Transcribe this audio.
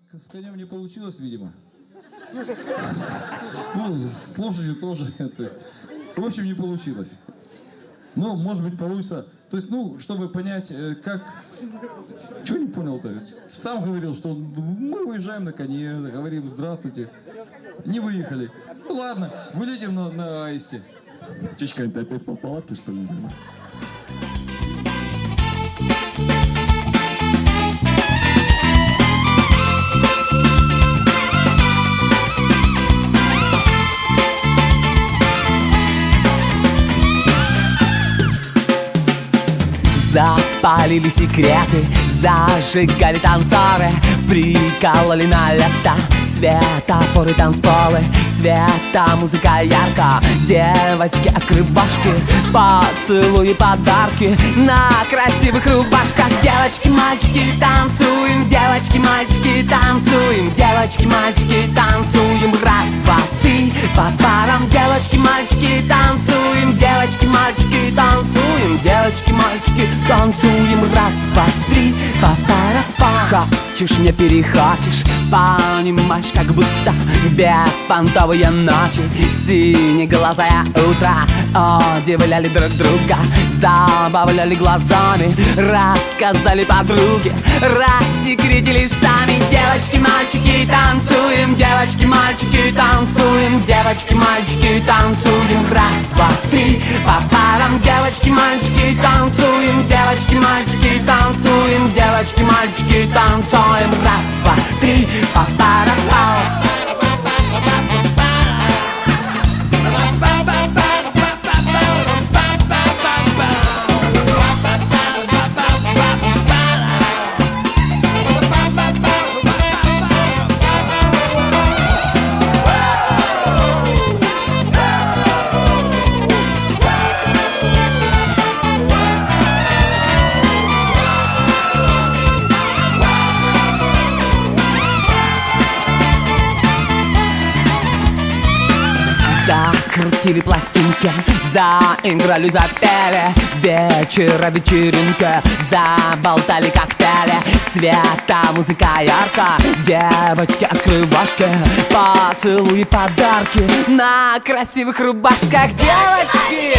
что с конем не получилось, видимо. Ну, с лошадью тоже. То есть, в общем, не получилось. Но, может быть, получится. То есть, ну, чтобы понять, как... Чего не понял-то? Сам говорил, что мы уезжаем на коне, говорим здравствуйте. Не выехали. Ну ладно, вылетим на аисте. Чичка, ты опять спал в палатке, что ли? Запалили секреты, зажигали танцоры, прикололи на лето светофоры, танцполы, света, музыка ярко, девочки-открывашки, поцелуи, подарки на красивых рубашках. Девочки, мальчики, танцуем, девочки, мальчики, танцуем, девочки, мальчики, танцуем, раз, два, три, по парам. Девочки, мальчики, танцуем, девочки, мальчики, танцуем, девочки, мальчики, танцуем, раз, два, три, по парам. Хочешь, не перехочешь, понимаешь, как будто беспонтовые ночи, синеглазое утро удивляли друг друга, забавляли глазами, рассказали подруги, рассекретили сами. Девочки, мальчики, танцуем, девочки, мальчики, танцуем, девочки, мальчики, танцуем, раз, два, три, по парам. Девочки, мальчики, танцуем, девочки, мальчики, танцуем, девочки, мальчики, танцуем, раз, два, три, по парам. Закрутили пластинки, заиграли, запели, вечера, вечеринка, заболтали коктейли, света, музыка ярко, девочки-открывашки, поцелуи, подарки на красивых рубашках. Девочки!